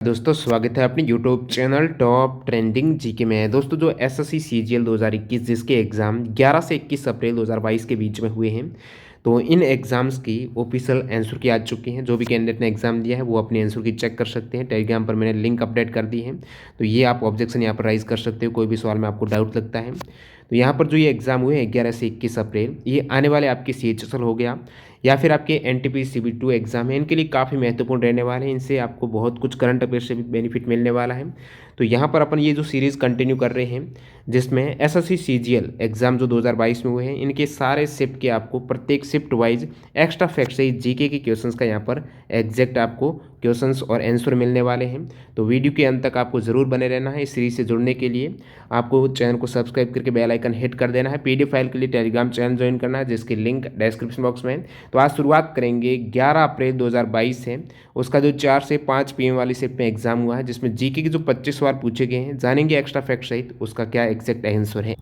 दोस्तों स्वागत है अपने YouTube channel top trending GK में। दोस्तों जो एसएससी सीजीएल 2021 जिसके एग्ज़ाम 11 से 21 अप्रैल 2022 के बीच में हुए हैं, तो इन एग्ज़ाम्स की ऑफिशियल आंसर की आ चुकी हैं। जो भी कैंडिडेट ने एग्ज़ाम दिया है वो अपनी आंसर की चेक कर सकते हैं। टेलीग्राम पर मैंने लिंक अपडेट कर दी है, तो ये आप ऑब्जेक्शन यहाँ पर राइज कर सकते हो। कोई भी सवाल में आपको डाउट लगता है तो यहाँ पर जो ये एग्ज़ाम हुए हैं 11 से 21 अप्रैल, ये आने वाले आपके सीएचएसएल हो गया या फिर आपके एनटीपी सीबी2 एग्ज़ाम है, इनके लिए काफ़ी महत्वपूर्ण रहने वाले हैं। इनसे आपको बहुत कुछ करंट अफेयर से भी बेनिफिट मिलने वाला है। तो यहाँ पर अपन ये जो सीरीज़ कंटिन्यू कर रहे हैं, जिसमें एसएससी सीजीएल एग्ज़ाम जो 2022 में हुए हैं, इनके सारे शिफ्ट के आपको प्रत्येक शिफ्ट वाइज एक्स्ट्रा फैक्ट से जीके के क्वेश्चंस का यहाँ पर एग्जैक्ट आपको क्वेश्चंस और आंसर मिलने वाले हैं। तो वीडियो के अंत तक आपको ज़रूर बने रहना है। इस सीरीज से जुड़ने के लिए आपको चैनल को सब्सक्राइब करके बेल आइकन हिट कर देना है। पीडीएफ फाइल के लिए टेलीग्राम चैनल ज्वाइन करना है, जिसकी लिंक डिस्क्रिप्शन बॉक्स में है। तो आज शुरुआत करेंगे 11 अप्रैल 2022 से। उसका जो 4 से 5 पीएम वाली शिफ्ट में एग्जाम हुआ है, जिसमें जीके के जो 25 सवाल पूछे गए हैं, जानेंगे एक्स्ट्रा फैक्ट सहित उसका क्या एग्जैक्ट आंसर है।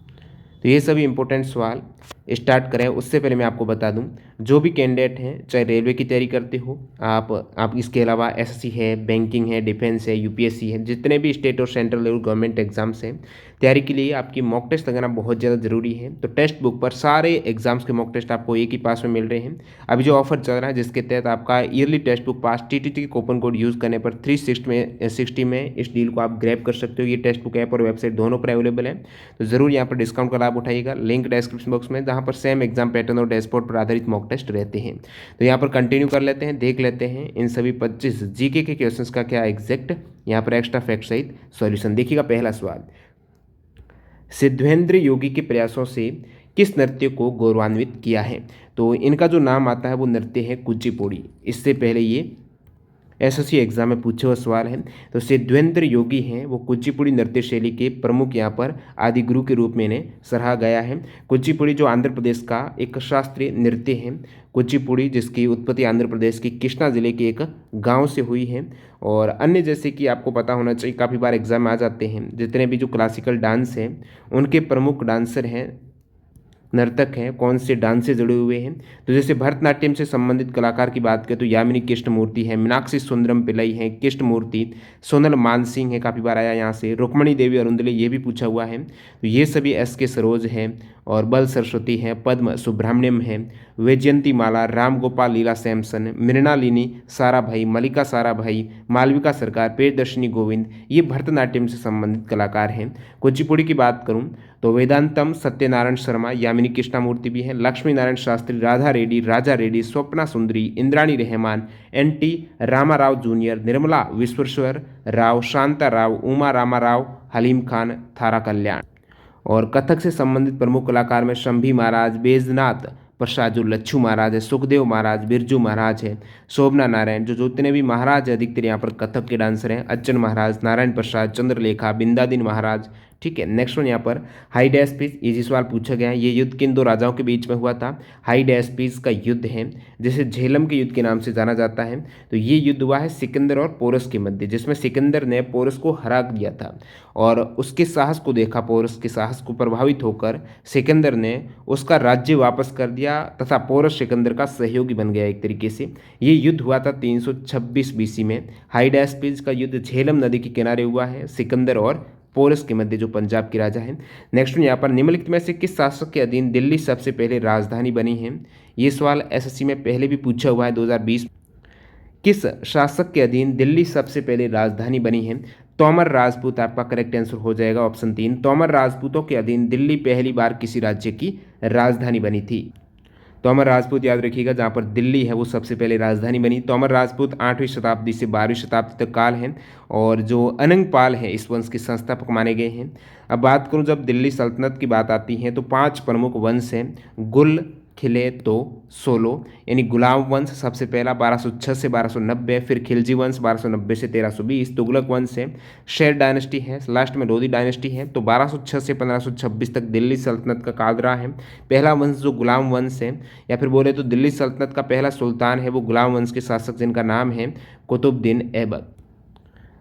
तो ये सभी इंपॉर्टेंट सवाल स्टार्ट करें उससे पहले मैं आपको बता दूं, जो भी कैंडिडेट हैं चाहे रेलवे की तैयारी करते हो आप इसके अलावा एसएससी है, बैंकिंग है, डिफेंस है, यूपीएससी है, जितने भी स्टेट और सेंट्रल लेवल गवर्नमेंट एग्जाम्स हैं, तैयारी के लिए आपकी मॉक टेस्ट लगाना बहुत ज़्यादा ज़रूरी है। तो टेक्स्ट बुक पर सारे एग्जाम्स के मॉक टेस्ट आपको एक ही पास में मिल रहे हैं। अभी जो ऑफर चल रहा है, जिसके तहत आपका ईयरली टेक्स्ट बुक पास टीटीटी के कूपन कोड यूज़ करने पर 360 में इस डील को आप ग्रैब कर सकते हो। ये टेक्स्ट बुक ऐप और वेबसाइट दोनों पर अवेलेबल है, तो ज़रूर यहाँ पर डिस्काउंट का लाभ उठाइएगा। लिंक डिस्क्रिप्शन बॉक्स में, जहाँ पर सेम एग्जाम पैटर्न और डैशबोर्ड पर आधारित मॉक टेस्ट रहते हैं। तो यहाँ पर कंटिन्यू कर लेते हैं, देख लेते हैं इन सभी 25 जीके के क्वेश्चंस का क्या एग्जैक्ट यहाँ पर एक्स्ट्रा फैक्ट सहित सॉल्यूशन। देखिएगा पहला सवाल, सिद्धेंद्र योगी के प्रयासों से किस नृत्य को गौरवान्वित किया है? तो इनका जो नाम आता है वो नृत्य है कुचिपुड़ी। इससे पहले ये एसएससी एग्जाम में पूछे हुए सवाल है। तो सिद्धेंद्र योगी हैं वो कुचिपुड़ी नृत्य शैली के प्रमुख यहाँ पर आदि गुरु के रूप में इन्हें सराहा गया है। कुचिपुड़ी जो आंध्र प्रदेश का एक शास्त्रीय नृत्य है, कुचिपुड़ी जिसकी उत्पत्ति आंध्र प्रदेश की कृष्णा जिले के एक गांव से हुई है। और अन्य जैसे कि आपको पता होना चाहिए, काफ़ी बार एग्जाम में आ जाते हैं, जितने भी जो क्लासिकल डांस हैं उनके प्रमुख डांसर हैं, नर्तक हैं, कौन से डांस से जुड़े हुए हैं। तो जैसे भरतनाट्यम से संबंधित कलाकार की बात करें तो यामिनी कृष्णमूर्ति है, मीनाक्षी सुंदरम पिल्लई है, कृष्णमूर्ति, सोनल मानसिंह है, काफ़ी बार आया यहाँ से, रुक्मणी देवी अरुंदले, ये भी पूछा हुआ है। तो ये सभी एस के सरोज हैं, और बल सरस्वती हैं, पद्म सुब्रह्मण्यम है, वैजयंती माला, राम गोपाल लीला सैमसन, मृणालिनी साराभाई, मल्लिका साराभाई, मालविका सरकार, प्रियदर्शिनी गोविंद, ये भरतनाट्यम से संबंधित कलाकार हैं। कुचिपुड़ी की बात करूं तो वेदांतम सत्यनारायण शर्मा, यामिनी कृष्णमूर्ति भी हैं, लक्ष्मी नारायण शास्त्री, राधा रेड्डी, राजा रेड्डी, स्वप्ना सुंदरी, इंद्राणी रहमान, एनटी रामाराव जूनियर, निर्मला विश्वेश्वर राव, शांता राव, उमा रामाराव, हलीम खान, थारा कल्याण। और कथक से संबंधित प्रमुख कलाकार में शंभी महाराज, बैजनाथ प्रसाद जो लच्छू महाराज है, सुखदेव महाराज, बिरजू महाराज है, शोभना नारायण, जो जितने भी महाराज अधिकतर यहाँ पर कथक के डांसर हैं, अच्चन महाराज, नारायण प्रसाद, चंद्रलेखा, बिंदादीन महाराज। ठीक है, नेक्स्ट वन यहाँ पर हाई डैश पीस, इजी सवाल पूछा गया है। ये युद्ध किन दो राजाओं के बीच में हुआ था? हाई डैश पीस का युद्ध है, जिसे झेलम के युद्ध के नाम से जाना जाता है। तो ये युद्ध हुआ है सिकंदर और पोरस के मध्य, जिसमें सिकंदर ने पोरस को हरा दिया था, और उसके साहस को देखा, पोरस के साहस को प्रभावित होकर सिकंदर ने उसका राज्य वापस कर दिया, तथा पोरस सिकंदर का सहयोगी बन गया एक तरीके से। ये युद्ध हुआ था 326 बीसी में। हाई डैश पीस का युद्ध झेलम नदी के किनारे हुआ है, सिकंदर और पोरस के मध्य, जो पंजाब के राजा हैं। नेक्स्ट वन यहाँ पर, निम्नलिखित में से किस शासक के अधीन दिल्ली सबसे पहले राजधानी बनी है? ये सवाल एसएससी में पहले भी पूछा हुआ है 2020। किस शासक के अधीन दिल्ली सबसे पहले राजधानी बनी है? तोमर राजपूत आपका करेक्ट आंसर हो जाएगा, ऑप्शन 3। तोमर राजपूतों के अधीन दिल्ली पहली बार किसी राज्य की राजधानी बनी थी? तोमर राजपूत याद रखिएगा, जहाँ पर दिल्ली है वो सबसे पहले राजधानी बनी। तोमर राजपूत 8वीं शताब्दी से 12वीं शताब्दी तक काल हैं, और जो अनंगपाल हैं इस वंश के संस्थापक माने गए हैं। अब बात करूँ, जब दिल्ली सल्तनत की बात आती है तो 5 प्रमुख वंश हैं, गुल, खिले, तो, सोलो, यानी गुलाम वंश सबसे पहला 1206 से 1290, फिर खिलजी वंश 1290 से 1320, तुगलक वंश है, शेर डायनेस्टी है, लास्ट में लोधी डायनेस्टी है। तो 1206 से 1526 तक दिल्ली सल्तनत का काल रहा है। पहला वंश जो गुलाम वंश है, या फिर बोले तो दिल्ली सल्तनत का पहला सुल्तान है वो गुलाम वंश के शासक, जिनका नाम है कुतुबुद्दीन ऐबक।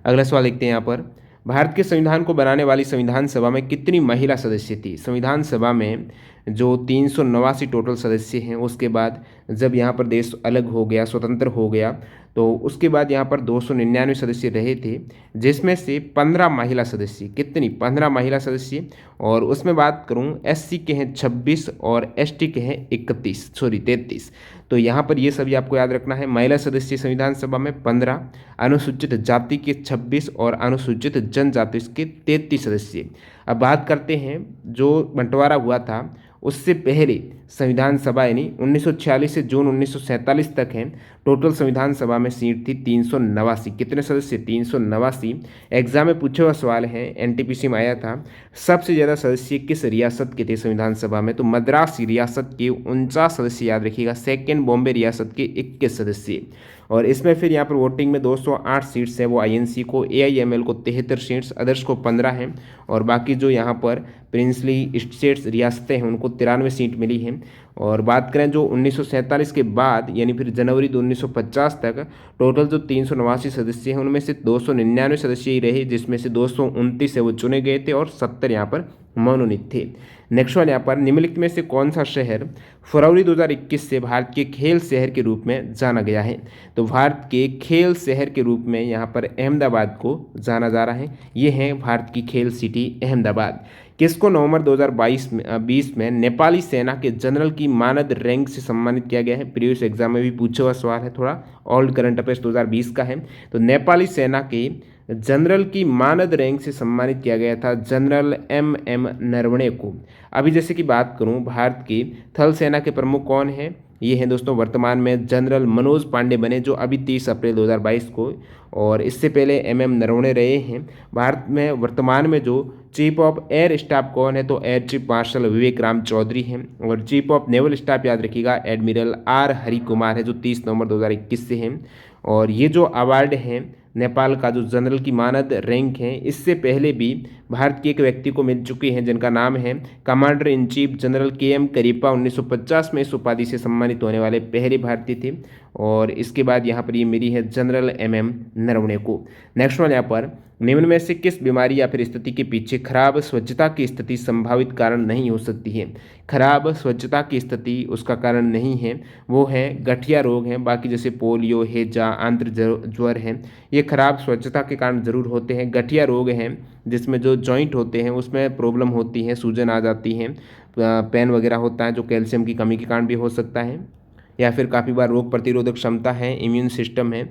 अगला सवाल देखते हैं यहाँ पर, भारत के संविधान को बनाने वाली संविधान सभा में कितनी महिला सदस्य थी? संविधान सभा में जो 389 टोटल सदस्य हैं। उसके बाद जब यहाँ पर देश अलग हो गया, स्वतंत्र हो गया, तो उसके बाद यहाँ पर 299 सदस्य रहे थे, जिसमें से 15 महिला सदस्य, कितनी 15 महिला सदस्य, और उसमें बात करूँ एससी के हैं 26 और एसटी के हैं 33। तो यहाँ पर ये सभी आपको याद रखना है। महिला सदस्य संविधान सभा में 15, अनुसूचित जाति के 26 और अनुसूचित जनजाति के 33 सदस्य। अब बात करते हैं जो बंटवारा हुआ था उससे पहले संविधान सभा यानी 1946 से जून 1947 तक है, टोटल संविधान सभा में सीट थी 389। कितने सदस्य? 389। एग्जाम में पूछे हुआ सवाल है, एनटीपीसी में आया था, सबसे ज़्यादा सदस्य किस रियासत के थे संविधान सभा में? तो मद्रास रियासत के 49 सदस्य याद रखिएगा। सेकेंड बॉम्बे रियासत के 21 सदस्य। और इसमें फिर यहाँ पर वोटिंग में 208 सीट्स है वो आईएनसी को, एआईएमएल को 73 सीट्स, अदर्स को 15 हैं, और बाकी जो यहाँ पर प्रिंसली स्टेट्स रियासतें हैं उनको 93 सीट मिली हैं। और बात करें जो 1947 के बाद यानी फिर जनवरी 1950 तक टोटल जो 389 सदस्य हैं उनमें से 299 सदस्य ही रहे, जिसमें से 229 है वो चुने गए थे और 70 यहाँ पर मनोनीत थे। नेक्स्ट वन यहाँ पर, निम्नलिखित में से कौन सा शहर फरवरी 2021 से भारत के खेल शहर के रूप में जाना गया है? तो भारत के खेल शहर के रूप में यहाँ पर अहमदाबाद को जाना जा रहा है। ये है भारत की खेल सिटी अहमदाबाद। किसको नवंबर 2020 में नेपाली सेना के जनरल की मानद रैंक से सम्मानित किया गया है? प्रीवियस एग्जाम में भी पूछा हुआ सवाल है, थोड़ा ओल्ड करंट अफेयर्स 2020 का है। तो नेपाली सेना के जनरल की मानद रैंक से सम्मानित किया गया था जनरल एम नरवणे को। अभी जैसे कि बात करूं, भारत की थल सेना के प्रमुख कौन है? ये हैं दोस्तों वर्तमान में जनरल मनोज पांडे बने, जो अभी 30 अप्रैल 2022 को, और इससे पहले एम नरवणे रहे हैं। भारत में वर्तमान में जो चीफ ऑफ एयर स्टाफ कौन है? तो एयर चीफ मार्शल विवेक राम चौधरी हैं। और चीफ ऑफ नेवल स्टाफ याद रखिएगा एडमिरल आर हरि कुमार है, जो 30 नवंबर 2021 से हैं। और ये जो अवार्ड हैं नेपाल का जो जनरल की मानद रैंक है, इससे पहले भी भारत के एक व्यक्ति को मिल चुके हैं जिनका नाम है commander in chief general KM करीपा। 1950 में इस उपाधि से सम्मानित होने वाले पहले भारतीय थे। और इसके बाद यहाँ पर ये मिली है जनरल MM नरवणे को। नेक्स्ट वन यहाँ पर, निम्न में से किस बीमारी या फिर स्थिति के पीछे खराब स्वच्छता की स्थिति संभावित कारण नहीं हो सकती है? खराब स्वच्छता की स्थिति उसका कारण नहीं है, वो है गठिया रोग हैं। बाकी जैसे पोलियो, हैजा, आंत्र ज्वर हैं, ये खराब स्वच्छता के कारण जरूर होते हैं। गठिया रोग हैं जिसमें जो जॉइंट होते हैं उसमें प्रॉब्लम होती है, सूजन आ जाती है, पेन वगैरह होता है, जो कैल्शियम की कमी के कारण भी हो सकता है। या फिर काफ़ी बार रोग प्रतिरोधक क्षमता है, इम्यून सिस्टम है,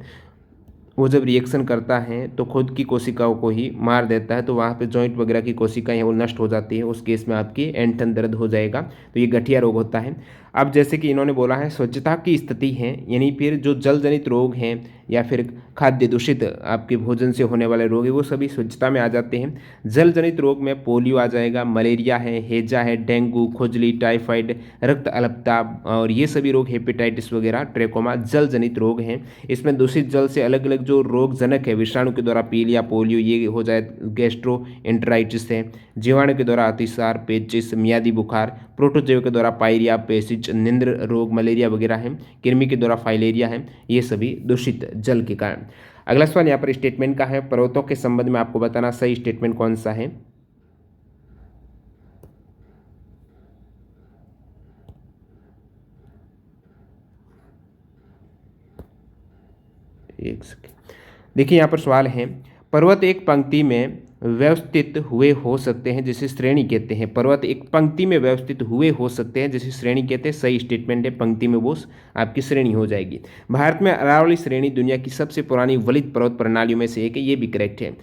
वो जब रिएक्शन करता है तो खुद की कोशिकाओं को ही मार देता है, तो वहाँ पे जॉइंट वगैरह की कोशिकाएं वो नष्ट हो जाती है। उस केस में आपकी ऐंठन दर्द हो जाएगा, तो ये गठिया रोग होता है। अब जैसे कि इन्होंने बोला है स्वच्छता की स्थिति है, यानी फिर जो जल जनित रोग हैं या फिर खाद्य दूषित आपके भोजन से होने वाले रोग है वो सभी स्वच्छता में आ जाते हैं। जल जनित रोग में पोलियो आ जाएगा, मलेरिया है, हैजा है, डेंगू, खुजली, टाइफाइड, रक्त अल्पता, और ये सभी रोग हेपेटाइटिस वगैरह, ट्रेकोमा जल जनित रोग हैं। इसमें दूषित जल से अलग अलग जो रोगजनक है विषाणु के द्वारा पीलिया, पोलियो ये हो जाए, गैस्ट्रोएंटेराइटिस है, जीवाणु के द्वारा अतिसार, पेचिस, मियादी बुखार, प्रोटोजोआ के द्वारा पायरिया, पेसिच, निंद्र रोग, मलेरिया वगैरह है, कृमि के द्वारा फाइलेरिया है, ये सभी दूषित जल के कारण। अगला सवाल यहाँ पर स्टेटमेंट का है, पर्वतों के संबंध में आपको बताना सही स्टेटमेंट कौन सा है। एक सेकेंड, देखिए यहाँ पर सवाल है, पर्वत एक पंक्ति में व्यवस्थित हुए हो सकते हैं जिसे श्रेणी कहते हैं। पर्वत एक पंक्ति में व्यवस्थित हुए हो सकते हैं जिसे श्रेणी कहते हैं। सही स्टेटमेंट है, पंक्ति में वो आपकी श्रेणी हो जाएगी। भारत में अरावली श्रेणी दुनिया की सबसे पुरानी वलित पर्वत प्रणालियों में से एक है, ये भी करेक्ट है।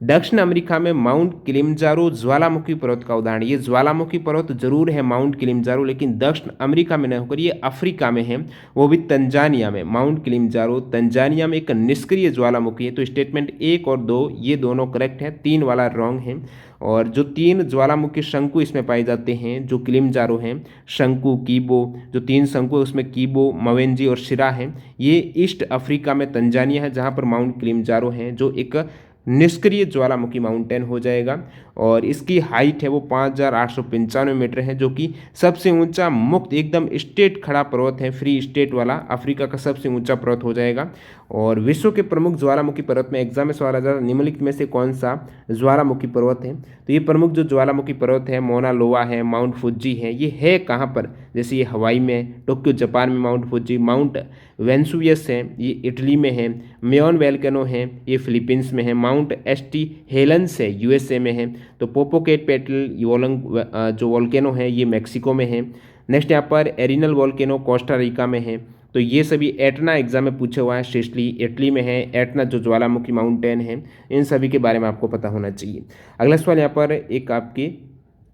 दक्षिण अमेरिका में माउंट किलिमंजारो ज्वालामुखी पर्वत का उदाहरण। ये ज्वालामुखी पर्वत जरूर है माउंट किलिमंजारो, लेकिन दक्षिण अमेरिका में न होकर ये अफ्रीका में है, वो भी तंजानिया में। माउंट किलिमंजारो तंजानिया में एक निष्क्रिय ज्वालामुखी है। तो स्टेटमेंट 1 और 2 ये दोनों करेक्ट है, 3 वाला रॉन्ग है। और जो 3 ज्वालामुखी शंकु इसमें पाए जाते हैं जो किलिमंजारो हैं, शंकु, कीबो, जो 3 शंकु है उसमें कीबो, मवेंजी और शिरा है, ये ईस्ट अफ्रीका में तंजानिया है जहाँ पर माउंट किलिमंजारो है, जो एक निष्क्रिय ज्वालामुखी माउंटेन हो जाएगा। और इसकी हाइट है वो 5895 मीटर है, जो कि सबसे ऊंचा मुक्त एकदम स्ट्रेट खड़ा पर्वत है, फ्री स्टेट वाला अफ्रीका का सबसे ऊंचा पर्वत हो जाएगा। और विश्व के प्रमुख ज्वालामुखी पर्वत में एग्जाम में सवाल आ जाता है, निम्नलिखित में से कौन सा ज्वालामुखी पर्वत है। तो ये प्रमुख जो ज्वालामुखी पर्वत है मौना लोआ है, माउंट फुजी है। ये है कहाँ पर, जैसे ये हवाई में, टोक्यो जापान में माउंट फुजी, माउंट वेंसुवियस है ये इटली में है, मेयॉन वोल्केनो है ये फिलीपींस में है, माउंट एस्टी हेलेंस है यूएसए में है, तो पोपोकेटपेटल जो वोल्केनो है ये मैक्सिको में है। नेक्स्ट यहाँ पर एरिनल वोल्केनो कोस्टा रिका में है। तो ये सभी एटना एग्जाम में पूछा हुआ है, सिसिली इटली में है, एटना जो ज्वालामुखी माउंटेन है, इन सभी के बारे में आपको पता होना चाहिए। अगला सवाल यहाँ पर एक आपके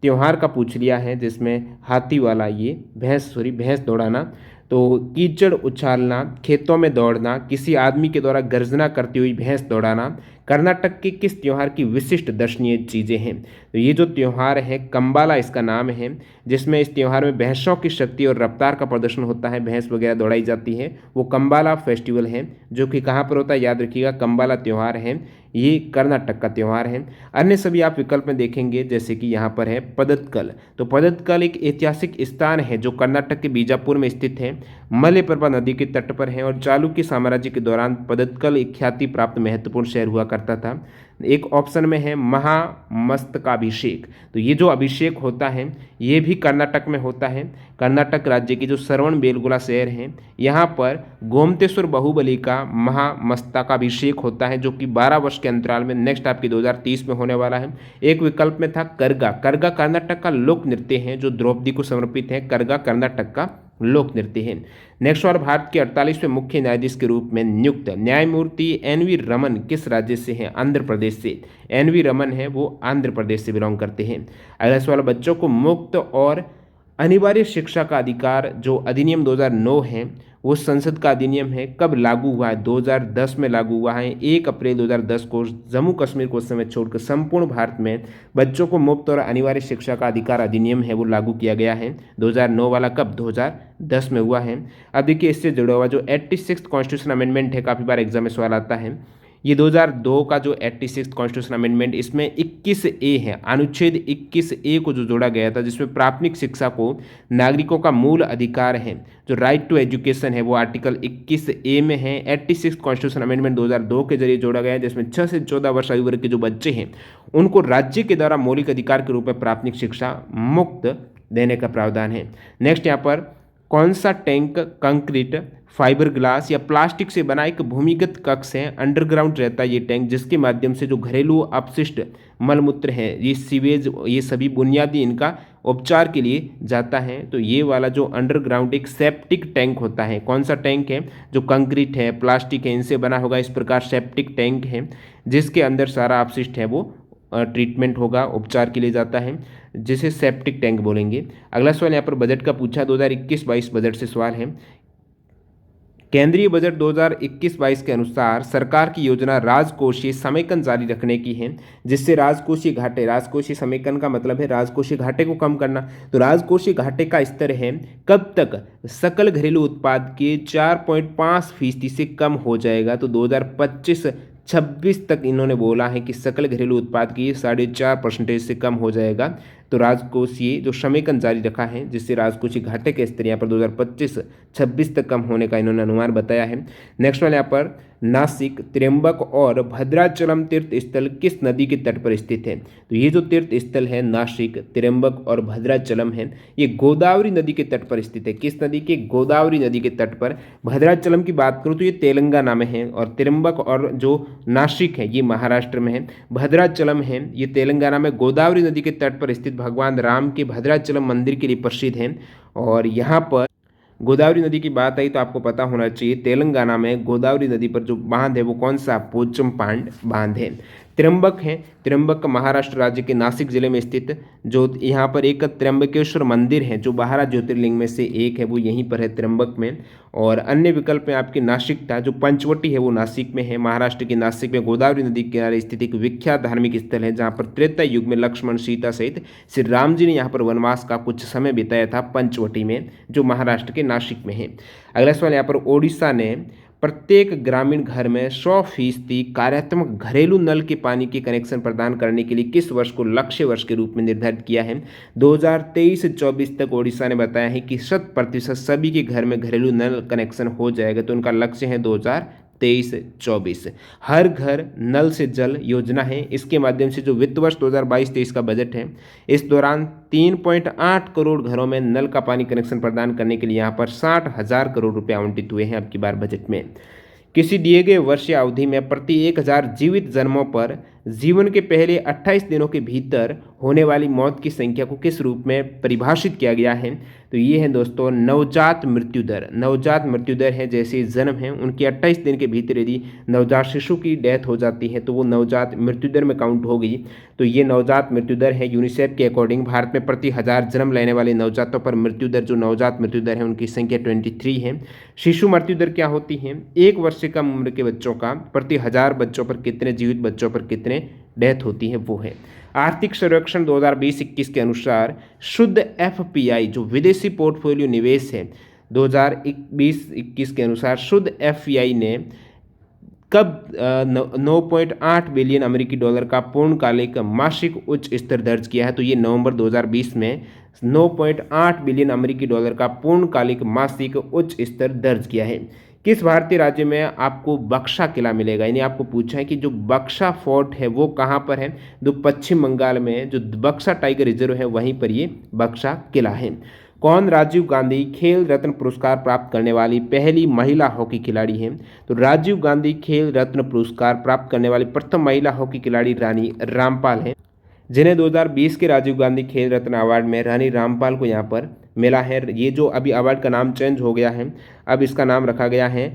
त्यौहार का पूछ लिया है, जिसमें हाथी वाला ये भैंस दौड़ाना, तो कीचड़ उछालना, खेतों में दौड़ना, किसी आदमी के द्वारा गर्जना करती हुई भैंस दौड़ाना, कर्नाटक के किस त्यौहार की विशिष्ट दर्शनीय चीज़ें हैं। तो ये जो त्यौहार है कंबाला इसका नाम है, जिसमें इस त्यौहार में भैंसों की शक्ति और रफ्तार का प्रदर्शन होता है, भैंस वगैरह दौड़ाई जाती है, वो कंबाला फेस्टिवल है, जो कि कहाँ पर होता है याद रखिएगा, कंबाला त्यौहार है, ये कर्नाटक का त्यौहार है। अन्य सभी आप विकल्प में देखेंगे, जैसे कि यहाँ पर है पदत्कल। तो पदत्कल एक ऐतिहासिक स्थान है जो कर्नाटक के बीजापुर में स्थित है, मलयप्रभा नदी के तट पर है, और चालुक्य साम्राज्य के दौरान पदत्कल एक ख्याति प्राप्त महत्वपूर्ण शहर हुआ करता था। एक ऑप्शन में है महामस्तकाभिषेक। तो ये जो अभिषेक होता है ये भी कर्नाटक में होता है। कर्नाटक राज्य की जो श्रवण बेलगोला शहर है, यहाँ पर गोमतेश्वर बाहुबली का महामस्तकाभिषेक होता है, जो कि 12 वर्ष के अंतराल में नेक्स्ट आपकी 2030 में होने वाला है। एक विकल्प में था करगा। करगा कर्नाटक का लोक नृत्य है जो द्रौपदी को समर्पित है। करगा कर्नाटक का लोक नृत्य है। नेक्स्ट और भारत के 48वें मुख्य न्यायाधीश के रूप में नियुक्त न्यायमूर्ति एन.वी. रमन किस राज्य से हैं? आंध्र प्रदेश से। एन.वी. रमन है वो आंध्र प्रदेश से बिलोंग करते हैं। अगला सवाल, बच्चों को मुक्त और अनिवार्य शिक्षा का अधिकार जो अधिनियम 2009 है वो संसद का अधिनियम है, कब लागू हुआ है? 2010 में लागू हुआ है। 1 अप्रैल 2010 को जम्मू कश्मीर को उस समय छोड़कर संपूर्ण भारत में बच्चों को मुफ्त और अनिवार्य शिक्षा का अधिकार अधिनियम है वो लागू किया गया है। 2009 वाला कब? 2010 में हुआ है। अब देखिए इससे जुड़ा हुआ जो 86th कॉन्स्टिट्यूशन अमेंडमेंट है, काफ़ी बार एग्जाम में सवाल आता है। ये 2002 का जो 86th कॉन्स्टिट्यूशन अमेंडमेंट, इसमें 21A है, अनुच्छेद 21A को जो जोड़ा गया था, जिसमें प्राथमिक शिक्षा को नागरिकों का मूल अधिकार है, जो राइट टू एजुकेशन है वो आर्टिकल 21A में है। 86th कॉन्स्टिट्यूशन अमेंडमेंट 2002 के जरिए जोड़ा गया है, जिसमें 6 से 14 वर्ष आयु वर्ग के जो बच्चे हैं उनको राज्य के द्वारा मौलिक अधिकार के रूप में प्राथमिक शिक्षा मुफ्त देने का प्रावधान है। नेक्स्ट यहाँ पर कौन सा टैंक कंक्रीट, फाइबर ग्लास या प्लास्टिक से बना एक भूमिगत कक्ष है, अंडरग्राउंड रहता है ये टैंक, जिसके माध्यम से जो घरेलू अपशिष्ट मलमूत्र है, ये सीवेज, ये सभी बुनियादी इनका उपचार के लिए जाता है। तो ये वाला जो अंडरग्राउंड एक सेप्टिक टैंक होता है, कौन सा टैंक है? जो कंक्रीट है, प्लास्टिक है, इनसे बना होगा, इस प्रकार सेप्टिक टैंक है, जिसके अंदर सारा अपशिष्ट है वो ट्रीटमेंट होगा, उपचार के लिए जाता है, जिसे सेप्टिक टैंक बोलेंगे। अगला सवाल यहाँ पर बजट का पूछा, 2021-22 बजट से सवाल है। केंद्रीय बजट 2021-22 के अनुसार सरकार की योजना राजकोषीय समेकन जारी रखने की है, जिससे राजकोषीय घाटे, राजकोषीय समेकन का मतलब है राजकोषीय घाटे को कम करना। तो राजकोषीय घाटे का स्तर है कब तक? सकल घरेलू उत्पाद के 4.5% से कम हो जाएगा। तो 2025-26 तक इन्होंने बोला है कि सकल घरेलू उत्पाद की 4.5% से कम हो जाएगा। तो राजकोषीय जो समेकन जारी रखा है, जिससे राजकोषीय घाटे के स्तर यहाँ पर 2025-26 तक कम होने का इन्होंने अनुमान बताया है। नेक्स्ट वाले यहाँ पर नासिक, त्र्यंबक और भद्राचलम तीर्थ स्थल किस नदी के तट पर स्थित है? तो ये जो तीर्थ स्थल है नासिक, त्र्यंबक और भद्राचलम है, ये गोदावरी नदी के तट पर स्थित है। किस नदी के? गोदावरी नदी के तट पर। भद्राचलम की बात करूँ तो ये तेलंगाना में है, और त्र्यंबक और जो नासिक है ये महाराष्ट्र में है। भद्राचलम है ये तेलंगाना में गोदावरी नदी के तट पर स्थित भगवान राम के भद्राचलम मंदिर के लिए प्रसिद्ध है। और यहाँ पर गोदावरी नदी की बात आई तो आपको पता होना चाहिए तेलंगाना में गोदावरी नदी पर जो बांध है वो कौन सा? पोचमपांड बांध है। त्र्यंबक है, त्र्यंबक महाराष्ट्र राज्य के नासिक जिले में स्थित जो यहाँ पर एक त्र्यंबकेश्वर मंदिर है, जो 12 ज्योतिर्लिंग में से एक है, वो यहीं पर है त्र्यंबक में। और अन्य विकल्प में आपकी नासिक था, जो पंचवटी है वो नासिक में है। महाराष्ट्र के नासिक में गोदावरी नदी के किनारे स्थित एक विख्यात धार्मिक स्थल है, जहाँ पर त्रेता युग में लक्ष्मण, सीता सहित श्री राम जी ने यहाँ पर वनवास का कुछ समय बिताया था, पंचवटी में, जो महाराष्ट्र के नासिक में है। अगला सवाल यहाँ पर ओडिशा ने प्रत्येक ग्रामीण घर में 100% कार्यात्मक घरेलू नल के पानी के कनेक्शन प्रदान करने के लिए किस वर्ष को लक्ष्य वर्ष के रूप में निर्धारित किया है? 2023 से 24 तक ओडिशा ने बताया है कि 100% सभी के घर में घरेलू नल कनेक्शन हो जाएगा। तो उनका लक्ष्य है 2023 2023-24 हर घर नल से जल योजना है। इसके माध्यम से जो वित्त वर्ष 2022-23 का बजट है, इस दौरान 3.8 करोड़ घरों में नल का पानी कनेक्शन प्रदान करने के लिए यहाँ पर 60,000 करोड़ रुपए आवंटित हुए हैं अब की बार बजट में। किसी दिए गए वर्षीय अवधि में प्रति 1000 जीवित जन्मों पर जीवन के पहले 28 दिनों के भीतर होने वाली मौत की संख्या को किस रूप में परिभाषित किया गया है? तो ये है दोस्तों नवजात मृत्यु दर। नवजात मृत्यु दर है जैसे जन्म है उनके 28 दिन के भीतर यदि नवजात शिशु की डेथ हो जाती है तो वो नवजात मृत्यु दर में काउंट होगी। तो ये नवजात मृत्यु दर है यूनिसेफ के अकॉर्डिंग भारत में प्रति 1000 जन्म लेने वाले नवजातों पर मृत्यु दर जो नवजात मृत्यु दर है उनकी संख्या 23 है। शिशु मृत्यु दर क्या होती है? 1 वर्ष से कम उम्र के बच्चों का प्रति 1000 बच्चों पर कितने जीवित बच्चों पर कितने डेथ होती है वो है। आर्थिक सर्वेक्षण 2020-21 के अनुसार शुद्ध एफपीआई जो विदेशी पोर्टफोलियो निवेश है 2020-21 के अनुसार शुद्ध एफपीआई ने कब 9.8 बिलियन अमेरिकी डॉलर का पूर्णकालिक मासिक उच्च स्तर दर्ज किया है? तो ये नवंबर 2020 में 9.8 बिलियन अमेरिकी डॉलर का पूर्णकालिक मासिक उच्च स्तर दर्ज किया है। किस भारतीय राज्य में आपको बक्सा किला मिलेगा? यानी आपको पूछा है कि जो बक्सा फोर्ट है वो कहाँ पर है? जो पश्चिम बंगाल में जो बक्सा टाइगर रिजर्व है वहीं पर ये बक्सा किला है। कौन राजीव गांधी खेल रत्न पुरस्कार प्राप्त करने वाली पहली महिला हॉकी खिलाड़ी है? तो राजीव गांधी खेल रत्न पुरस्कार प्राप्त करने वाली प्रथम महिला हॉकी खिलाड़ी रानी रामपाल है, जिन्हें 2020 के राजीव गांधी खेल रत्न अवार्ड में रानी रामपाल को यहाँ पर मिला है। ये जो अभी अवार्ड का नाम चेंज हो गया है, अब इसका नाम रखा गया है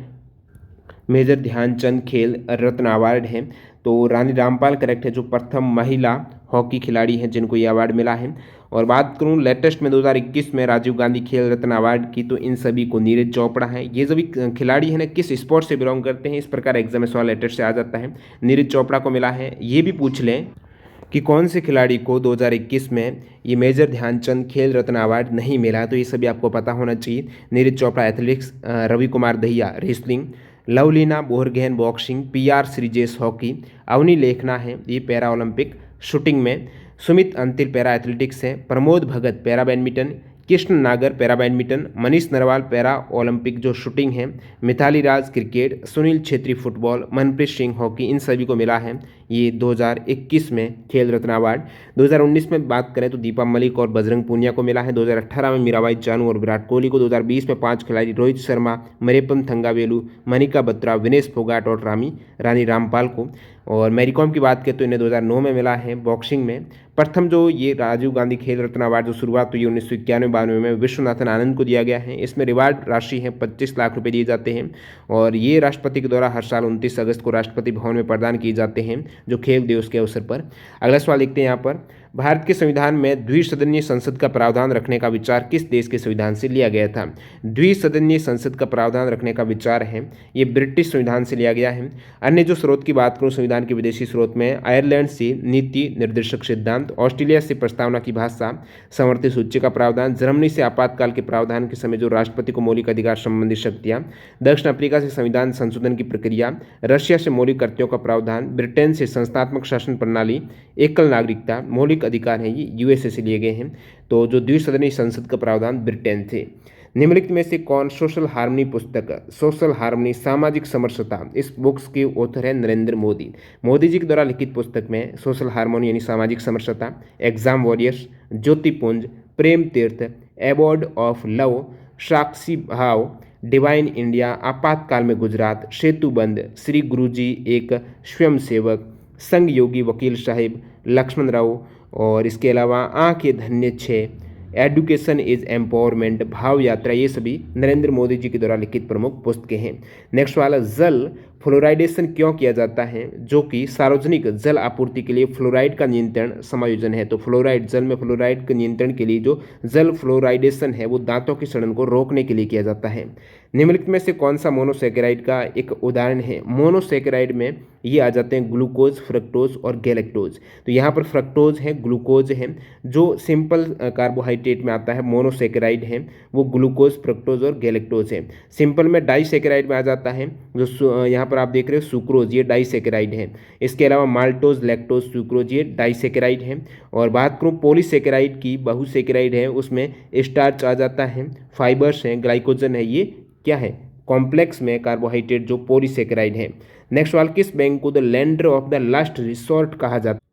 मेजर ध्यानचंद खेल रत्न अवार्ड है। तो रानी रामपाल करेक्ट है जो प्रथम महिला हॉकी खिलाड़ी हैं जिनको ये अवार्ड मिला है। और बात करूं लेटेस्ट में 2021 में राजीव गांधी खेल रत्न अवार्ड की, तो इन सभी को नीरज चोपड़ा है। ये सभी खिलाड़ी हैं ना किस स्पोर्ट से बिलोंग करते हैं, इस प्रकार एग्जाम में सवाल लेटेस्ट से आ जाता है। नीरज चोपड़ा को मिला है। ये भी पूछ लें कि कौन से खिलाड़ी को 2021 में ये मेजर ध्यानचंद खेल रत्न अवार्ड नहीं मिला, तो ये सभी आपको पता होना चाहिए। Neeraj Chopra athletics, Ravi Kumar Dahiya wrestling, Lovlina Borgohain boxing, PR Sreejesh hockey, Avani Lekhara है ये पैरा ओलंपिक शूटिंग में, सुमित अंतिल पैरा एथलेटिक्स है, Pramod Bhagat para badminton, Krishna Nagar para badminton, Manish Narwal para Olympic जो शूटिंग है, Mithali Raj cricket, Sunil Chhetri football, Manpreet Singh hockey, इन सभी को मिला है ये 2021 में खेल रत्न अवार्ड। 2019 में बात करें तो दीपा मलिक और बजरंग पूनिया को मिला है। 2018 में मीराबाई चानू और विराट कोहली को। 2020 में 5 खिलाड़ी रोहित शर्मा, मरियप्पन थंगावेलु, मनिका बत्रा, विनेश फोगाट और रानी रामपाल को। और मैरीकॉम की बात करें तो इन्हें 2009 में मिला है बॉक्सिंग में। प्रथम जो ये राजीव गांधी खेल रत्न अवार्ड जो शुरुआत हुई 1991-92 में विश्वनाथन आनंद को दिया गया है। इसमें रिवार्ड राशि है 25 लाख रुपए दिए जाते हैं और ये राष्ट्रपति के द्वारा हर साल 29 अगस्त को राष्ट्रपति भवन में प्रदान किए जाते हैं जो खेल दिवस के अवसर पर। अगला सवाल देखते हैं यहाँ पर, भारत के संविधान में द्विसदनीय संसद का प्रावधान रखने का विचार किस देश के संविधान से लिया गया था? द्विसदनीय संसद का प्रावधान रखने का विचार है ये ब्रिटिश संविधान से लिया गया है। अन्य जो स्रोत की बात करूँ संविधान के विदेशी स्रोत में आयरलैंड से नीति निर्देशक सिद्धांत, ऑस्ट्रेलिया से प्रस्तावना की भाषा, समवर्ती सूची का प्रावधान, जर्मनी से आपातकाल के प्रावधान के समय जो राष्ट्रपति को मौलिक अधिकार संबंधी शक्तियाँ, दक्षिण अफ्रीका से संविधान संशोधन की प्रक्रिया, रशिया से मौलिक कर्तव्यों का प्रावधान, ब्रिटेन से संस्थात्मक शासन प्रणाली, एकल नागरिकता, मौलिक अधिकार हैं ये USA से लिए गए हैं। तो जो द्विसदनीय संसद का प्रावधान ब्रिटेन थे। निम्नलिखित में से कौन सोशल हार्मनी पुस्तक, सोशल हार्मनी सामाजिक समरसता, इस बुक्स के ऑथर है नरेंद्र मोदी। मोदी जी के द्वारा लिखित पुस्तक में सोशल हार्मनी यानी सामाजिक समरसता, एग्जाम वॉरियर्स, ज्योतिपुंज, प्रेम तीर्थ, एवॉर्ड ऑफ लव, साक्षी भाव, डिवाइन इंडिया, आपातकाल में गुजरात, सेतुबंद, श्री गुरुजी एक स्वयंसेवक, संग योगी वकील साहिब, लक्ष्मण राव और इसके अलावा आंखें धन्य 6, एडुकेशन इज एम्पावरमेंट, भाव यात्रा, ये सभी नरेंद्र मोदी जी के द्वारा लिखित प्रमुख पुस्तकें हैं। नेक्स्ट वाला, जल फ्लोराइडेशन क्यों किया जाता है? जो कि सार्वजनिक जल आपूर्ति के लिए फ्लोराइड का नियंत्रण समायोजन है। तो फ्लोराइड, जल में फ्लोराइड के नियंत्रण के लिए जो जल फ्लोराइडेशन है वो दांतों की सड़न को रोकने के लिए किया जाता है। निम्नलिखित में से कौन सा मोनोसेकेराइड का एक उदाहरण है? मोनोसेकेराइड में ये आ जाते हैं ग्लूकोज, फ्रक्टोज और गैलेक्टोज। तो यहाँ पर फ्रक्टोज है, ग्लूकोज है, जो सिंपल कार्बोहाइड्रेट में आता है मोनोसेकेराइड है वो ग्लूकोज, फ्रक्टोज और गैलेक्टोज है। सिंपल में डाइसेकेराइड में आ जाता है जो यहाँ पर आप देख रहे हो सुक्रोज, ये डाइसेकेराइड है। इसके अलावा माल्टोज, लैक्टोज, सुक्रोज ये डाइसेकेराइड है। और बात करूँ पॉलीसेकेराइड की, बहुसेकेराइड है, उसमें स्टार्च आ जाता है, फाइबर्स हैं, ग्लाइकोजन है, ये क्या है? कॉम्प्लेक्स में कार्बोहाइड्रेट जो पॉलीसेकेराइड है। नेक्स्ट सवाल, किस बैंक को the lender of the last resort कहा जाता है?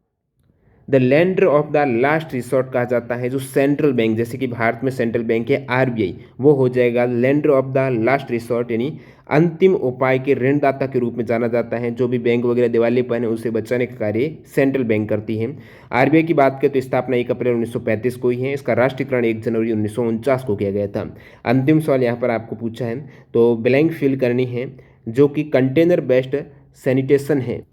The lender of the last resort कहा जाता है जो सेंट्रल बैंक, जैसे कि भारत में सेंट्रल बैंक है आरबीआई, वो हो जाएगा lender of the last resort, यानी अंतिम उपाय के ऋणदाता के रूप में जाना जाता है। जो भी बैंक वगैरह दिवालियापन है उसे बचाने का कार्य सेंट्रल बैंक करती है। आरबीआई की बात करें तो स्थापना 1 अप्रैल 1935 को ही है। इसका राष्ट्रीयकरण 1 जनवरी 1949 को किया गया था। अंतिम सवाल यहाँ पर आपको पूछा है तो ब्लैंक फिल करनी है, जो कि कंटेनर बेस्ड सैनिटेशन है,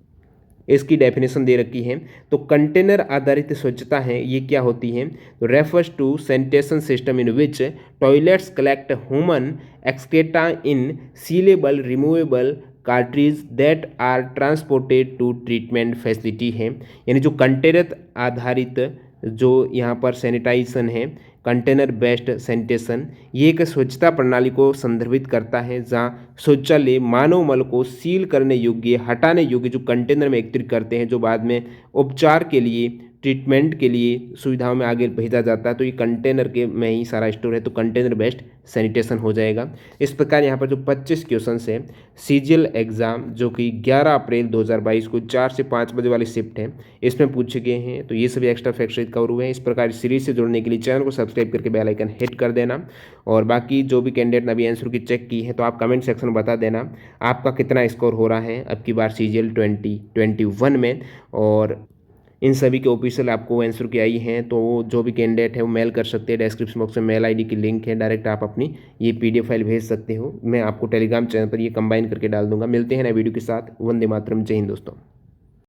इसकी डेफिनेशन दे रखी है। तो कंटेनर आधारित स्वच्छता है, ये क्या होती है? तो refers to sanitation system in which toilets collect human excreta in sealable removable cartridge that are transported to treatment facility है। यानी जो कंटेनर आधारित जो यहाँ पर सैनिटाइजेशन है, कंटेनर बेस्ड सैनिटेशन, ये एक स्वच्छता प्रणाली को संदर्भित करता है जहाँ शौचालय मानव मल को सील करने योग्य, हटाने योग्य जो कंटेनर में एकत्रित करते हैं, जो बाद में उपचार के लिए, ट्रीटमेंट के लिए सुविधाओं में आगे भेजा जाता है। तो ये कंटेनर के में ही सारा स्टोर है, तो कंटेनर बेस्ड सैनिटेशन हो जाएगा। इस प्रकार यहाँ पर जो 25 क्वेश्चन है सीजीएल एग्ज़ाम, जो कि 11 अप्रैल 2022 को 4 से 5 बजे वाली शिफ्ट है, इसमें पूछे गए हैं। तो ये सभी एक्स्ट्रा फैक्ट्स कवर हुए हैं। इस प्रकार सीरीज से जुड़ने के लिए चैनल को सब्सक्राइब करके बेल आइकन हिट कर देना। और बाकी जो भी कैंडिडेट ने अभी आंसर की चेक की है तो आप कमेंट सेक्शन में बता देना आपका कितना स्कोर हो रहा है अब की बार सीजीएल 2021 में। और इन सभी के ऑफिशियल आपको आंसर की आई हैं, तो जो भी कैंडिडेट है वो मेल कर सकते हैं। डिस्क्रिप्शन बॉक्स में मेल आईडी की लिंक है, डायरेक्ट आप अपनी ये पीडीएफ फाइल भेज सकते हो। मैं आपको टेलीग्राम चैनल पर ये कंबाइन करके डाल दूंगा। मिलते हैं नए वीडियो के साथ। वंदे मातरम। जय हिंद दोस्तों।